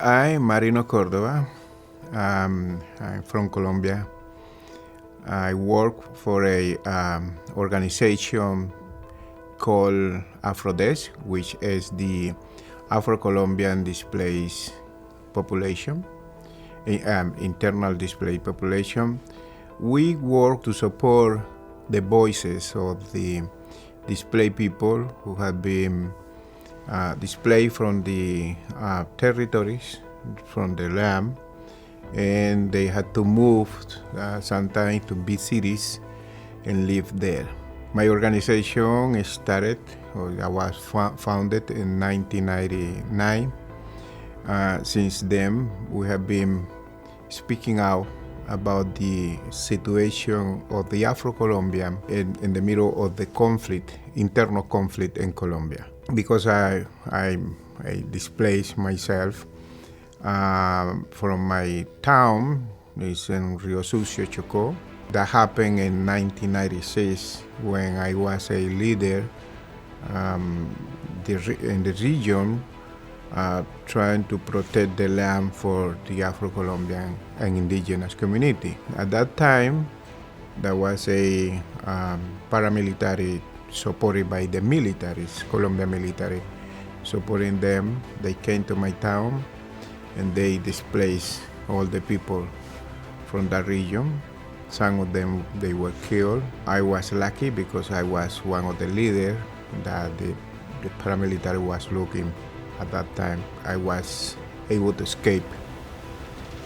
I'm Marino Córdoba. I'm from Colombia. I work for a organization called AfroDes, which is the Afro-Colombian displaced population, internal displaced population. We work to support the voices of the displaced people who have been displaced from the territories, from the land, and they had to move sometimes to big cities and live there. My organization started, or I was founded in 1999. Since then, we have been speaking out about the situation of the Afro-Colombian in the middle of the conflict, internal conflict in Colombia. Because I displaced myself from my town, it's in Rio Sucio, Chocó. That happened in 1996 when I was a leader in the region trying to protect the land for the Afro-Colombian and Indigenous community. At that time, there was a paramilitary supported by the militaries, Colombian military, supporting them. They came to my town and they displaced all the people from that region. Some of them, they were killed. I was lucky because I was one of the leaders that the paramilitary was looking at that time. I was able to escape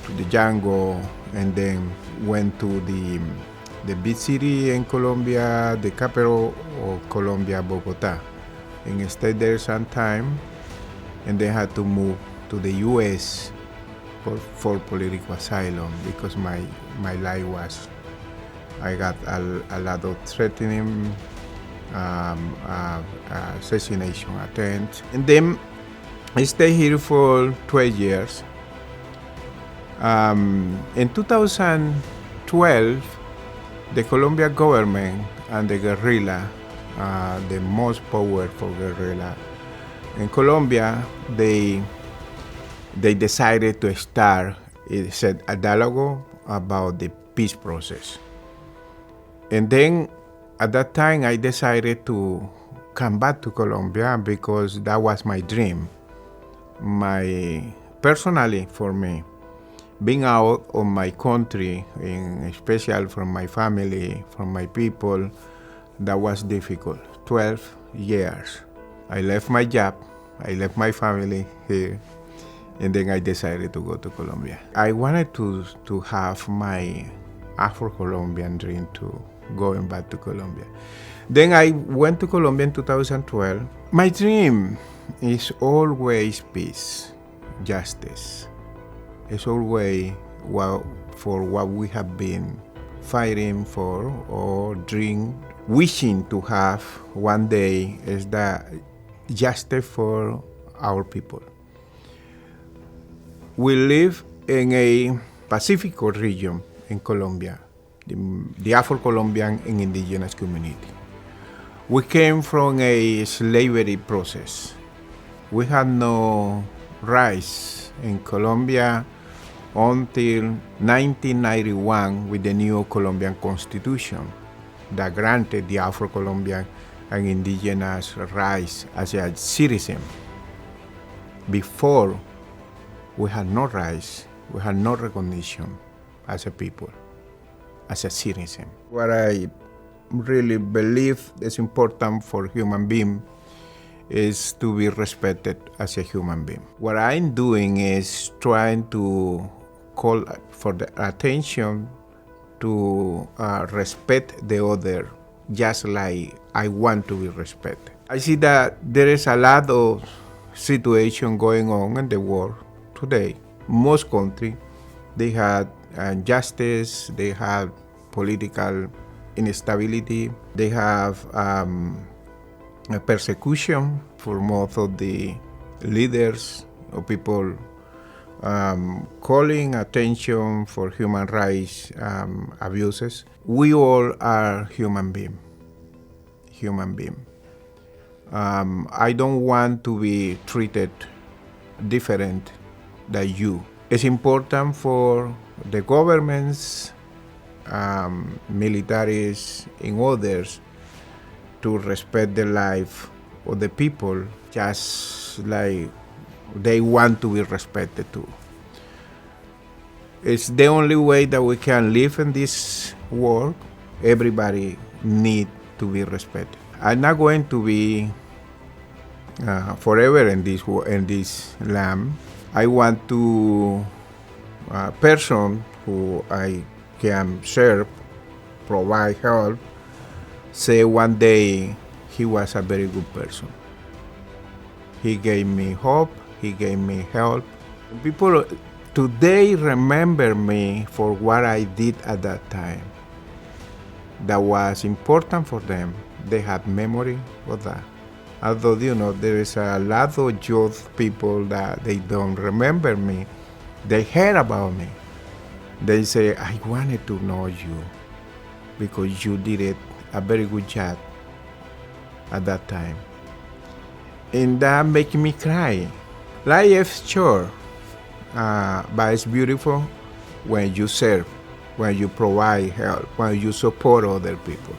to the jungle and then went to the big city in Colombia, the capital of Colombia, Bogota, and stayed there some time, and then had to move to the U.S. for political asylum because my life was, I got a lot of threatening, assassination attempts, and then I stayed here for 12 years. In 2012, the Colombian government and the guerrilla, the most powerful guerrilla in Colombia, they decided to start a dialogue about the peace process. And then at that time, I decided to come back to Colombia because that was my dream. Personally, for me, being out of my country, and especially from my family, from my people, that was difficult. 12 years. I left my job, I left my family here, and then I decided to go to Colombia. I wanted to have my Afro-Colombian dream to going back to Colombia. Then I went to Colombia in 2012. My dream is always peace, justice. It's always for what we have been fighting for or wishing to have one day is that justice for our people. We live in a Pacific region in Colombia, the Afro-Colombian and Indigenous community. We came from a slavery process. We had no rights in Colombia until 1991 with the new Colombian Constitution that granted the Afro-Colombian and Indigenous rights as a citizen. Before, we had no rights, we had no recognition as a people, as a citizen. What I really believe is important for human being is to be respected as a human being. What I'm doing is trying to call for the attention to respect the other, just like I want to be respected. I see that there is a lot of situation going on in the world today. Most countries, they have injustice, they have political instability, they have a persecution for most of the leaders or people calling attention for human rights abuses. We all are human beings. I don't want to be treated different than you. It's important for the governments, militaries, and others to respect the life of the people just like they want to be respected too. It's the only way that we can live in this world. Everybody need to be respected. I'm not going to be forever in this land. I want to person who I can serve, provide help, say one day he was a very good person. He gave me hope, he gave me help. People today remember me for what I did at that time. That was important for them. They had memory of that. Although, there is a lot of youth people that they don't remember me. They heard about me. They say, I wanted to know you because you did it a very good job at that time. And that makes me cry. Life is short, but it's beautiful when you serve, when you provide help, when you support other people.